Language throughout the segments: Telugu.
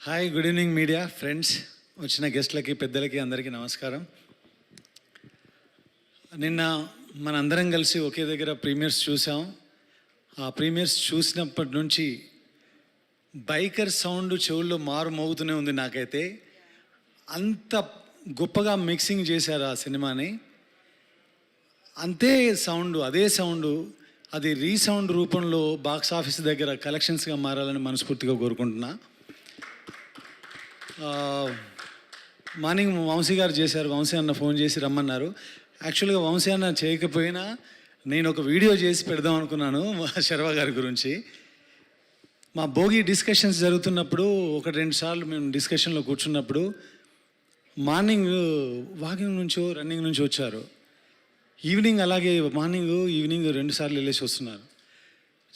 Hi, good evening media friends, వచ్చిన గెస్ట్లకి పెద్దలకి అందరికీ నమస్కారం. నిన్న మనందరం కలిసి ఒకే దగ్గర ప్రీమియర్స్ చూసాం. ఆ ప్రీమియర్స్ చూసినప్పటి నుంచి బైకర్ సౌండ్ చెవుల్లో మారు మోగుతూనే ఉంది. నాకైతే అంత గొప్పగా మిక్సింగ్ చేశారు ఆ సినిమాని. అంతే సౌండ్, అదే సౌండ్, అది రీసౌండ్ రూపంలో బాక్స్ ఆఫీస్ దగ్గర కలెక్షన్స్గా మారాలని మనస్ఫూర్తిగా కోరుకుంటున్నా. మార్నింగ్ వంశీ గారు చేశారు. వంశీ అన్న ఫోన్ చేసి రమ్మన్నారు. యాక్చువల్గా వంశీ అన్న చేయకపోయినా నేను ఒక వీడియో చేసి పెడదాం అనుకున్నాను శర్వ గారి గురించి. మా భోగి డిస్కషన్స్ జరుగుతున్నప్పుడు 1-2 సార్లు మేము డిస్కషన్లో కూర్చున్నప్పుడు మార్నింగ్ వాకింగ్ నుంచో రన్నింగ్ నుంచి వచ్చారు. ఈవినింగ్ అలాగే మార్నింగ్ ఈవినింగ్ 2 సార్లు వెళ్ళేసి వస్తున్నారు.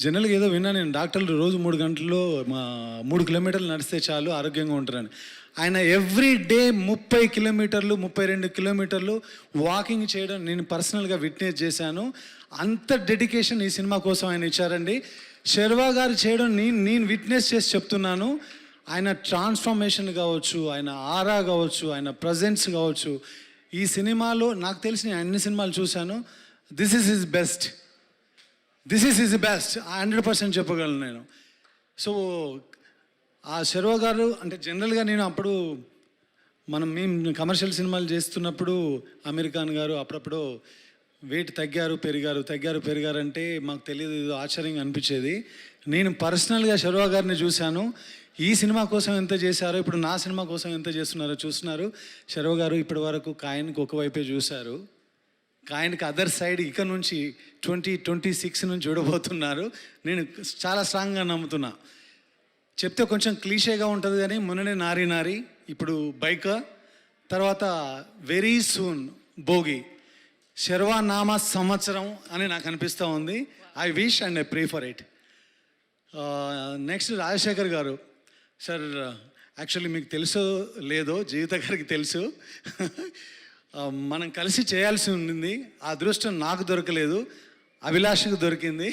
జనరల్గా ఏదో విన్నా నేను, డాక్టర్లు రోజు 3 గంటల్లో 3 కిలోమీటర్లు నడిస్తే చాలు ఆరోగ్యంగా ఉంటారని. ఆయన ఎవ్రీ డే 30 కిలోమీటర్లు 32 కిలోమీటర్లు వాకింగ్ చేయడం నేను పర్సనల్గా విట్నెస్ చేశాను. అంత డెడికేషన్ ఈ సినిమా కోసం ఆయన ఇచ్చారండి. శర్వ గారు చేయడం నేను విట్నెస్ చేసి చెప్తున్నాను. ఆయన ట్రాన్స్ఫర్మేషన్ కావచ్చు, ఆయన ఆరా కావచ్చు, ఆయన ప్రజెన్స్ కావచ్చు, ఈ సినిమాలో నాకు తెలిసి నేను అన్ని సినిమాలు చూశాను. This is his best. 100% చెప్పగలను నేను. సో ఆ శర్వ గారు అంటే జనరల్గా నేను అప్పుడు మేము కమర్షియల్ సినిమాలు చేస్తున్నప్పుడు అమీర్ ఖాన్ గారు అప్పుడప్పుడు వెయిట్ తగ్గారు పెరిగారు అంటే మాకు తెలియదు, ఏదో ఆశ్చర్యంగా అనిపించేది. నేను పర్సనల్గా శర్వ గారిని చూశాను. ఈ సినిమా కోసం ఎంత చేశారో, ఇప్పుడు నా సినిమా కోసం ఎంత చేస్తున్నారో చూస్తున్నారు. శర్వ గారు ఇప్పటి వరకు కాయన్కి ఒకవైపే చూశారు. ఆయనకి అదర్ సైడ్ ఇక నుంచి 2026 నుంచి చూడబోతున్నారు. నేను చాలా స్ట్రాంగ్గా నమ్ముతున్నా. చెప్తే కొంచెం క్లీషేగా ఉంటుంది కానీ మొన్ననే నారి ఇప్పుడు బైక్, తర్వాత వెరీ సూన్ భోగి, శర్వానామ సంవత్సరం అని నాకు అనిపిస్తూ ఉంది. I wish and I pray for it. Next Rajasekhar గారు సార్, యాక్చువల్లీ మీకు తెలుసో లేదో, జీవిత గారికి తెలుసు, మనం కలిసి చేయాల్సి ఉంది. ఆ అదృష్టం నాకు దొరకలేదు, అభిలాష్కి దొరికింది.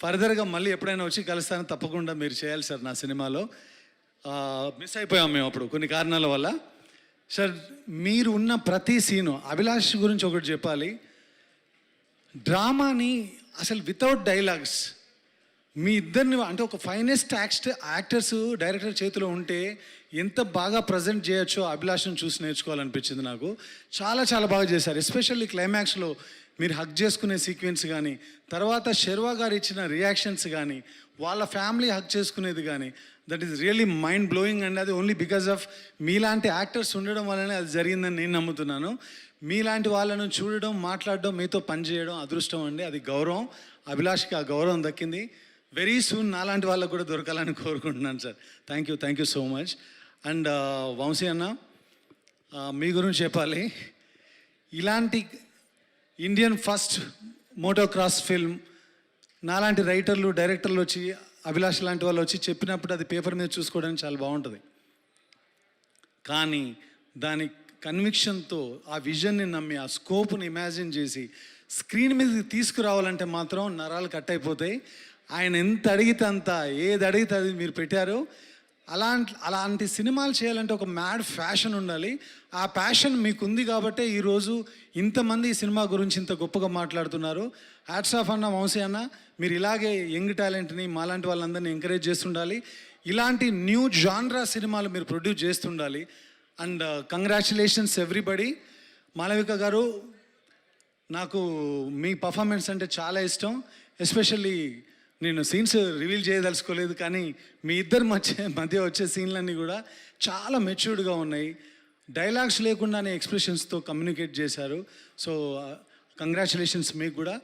ఫర్దర్గా మళ్ళీ ఎప్పుడైనా వచ్చి కలుస్తాను, తప్పకుండా మీరు చేయాలి సార్ నా సినిమాలో. మిస్ అయిపోయాం మేము అప్పుడు కొన్ని కారణాల వల్ల. సార్ మీరు ఉన్న ప్రతి సీను, అభిలాష్ గురించి ఒకటి చెప్పాలి. డ్రామాని అసలు వితౌట్ డైలాగ్స్ మీ ఇద్దరిని అంటే ఒక ఫైనెస్ట్ యాక్టర్స్ డైరెక్టర్ చేతిలో ఉంటే ఎంత బాగా ప్రజెంట్ చేయొచ్చో అభిలాషను చూసి నేర్చుకోవాలనిపించింది నాకు. చాలా చాలా బాగా చేశారు. ఎస్పెషల్లీ క్లైమాక్స్లో మీరు హగ్ చేసుకునే సీక్వెన్స్ కానీ, తర్వాత శర్వ గారు ఇచ్చిన రియాక్షన్స్ కానీ, వాళ్ళ ఫ్యామిలీ హగ్ చేసుకునేది కానీ, that is really mind blowing. And అది ఓన్లీ బికాజ్ ఆఫ్ మీలాంటి యాక్టర్స్ ఉండడం వల్లనే అది జరిగిందని నేను నమ్ముతున్నాను. మీలాంటి వాళ్ళను చూడడం, మాట్లాడడం, మీతో పనిచేయడం అదృష్టం అండి. అది గౌరవం. అభిలాష్కి ఆ గౌరవం దక్కింది. వెరీ సూన్ నాలాంటి వాళ్ళకు కూడా దొరకాలని కోరుకుంటున్నాను sir. Thank you so much. And Vamsi అన్న, మీ గురించి చెప్పాలి. ఇలాంటి ఇండియన్ ఫస్ట్ మోటోక్రాస్ ఫిల్మ్ నాలాంటి రైటర్లు డైరెక్టర్లు వచ్చి, అభిలాష్ లాంటి వాళ్ళు వచ్చి చెప్పినప్పుడు అది పేపర్ మీద చూసుకోవడానికి చాలా బాగుంటుంది. కానీ దాని కన్విక్షన్తో ఆ విజన్ని నమ్మి, ఆ స్కోప్ని ఇమాజిన్ చేసి స్క్రీన్ మీద తీసుకురావాలంటే మాత్రం నరాలు కట్ అయిపోతాయి. ఆయన ఎంత అడిగితే అంత, ఏది అడిగితే అది మీరు పెట్టారు. అలాంటి సినిమాలు చేయాలంటే ఒక మ్యాడ్ ఫ్యాషన్ ఉండాలి. ఆ ప్యాషన్ మీకు ఉంది కాబట్టే ఈరోజు ఇంతమంది ఈ సినిమా గురించి ఇంత గొప్పగా మాట్లాడుతున్నారు. హ్యాట్స్ ఆఫ్ అన్న, వంశీ అన్న, మీరు ఇలాగే యంగ్ టాలెంట్ని మాలాంటి వాళ్ళందరినీ ఎంకరేజ్ చేస్తుండాలి. ఇలాంటి న్యూ జాన్రా సినిమాలు మీరు ప్రొడ్యూస్ చేస్తుండాలి. And congratulations everybody. Malavika garu, నాకు మీ పర్ఫార్మెన్స్ అంటే చాలా ఇష్టం. ఎస్పెషల్లీ నేను సీన్స్ రివీల్ చేయదలుచుకోలేదు, కానీ మీ ఇద్దరి మధ్య వచ్చే సీన్లన్నీ కూడా చాలా మెచ్యూర్డ్గా ఉన్నాయి. డైలాగ్స్ లేకుండానే ఎక్స్ప్రెషన్స్తో కమ్యూనికేట్ చేశారు. సో కంగ్రాచులేషన్స్ మీకు కూడా.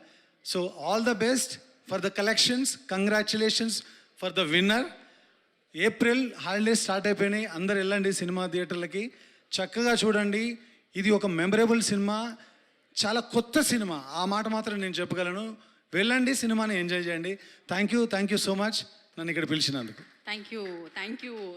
So all the best for the collections. Congratulations for the winner. April holidays start అయిపోయినాయి. అందరు వెళ్ళండి సినిమా థియేటర్లకి, చక్కగా చూడండి. ఇది ఒక మెమరబుల్ సినిమా, చాలా కొత్త సినిమా. ఆ మాట మాత్రం నేను చెప్పగలను. వెళ్ళండి, సినిమాని ఎంజాయ్ చేయండి. థ్యాంక్ యూ సో మచ్ నన్ను ఇక్కడ పిలిచినందుకు. Thank you.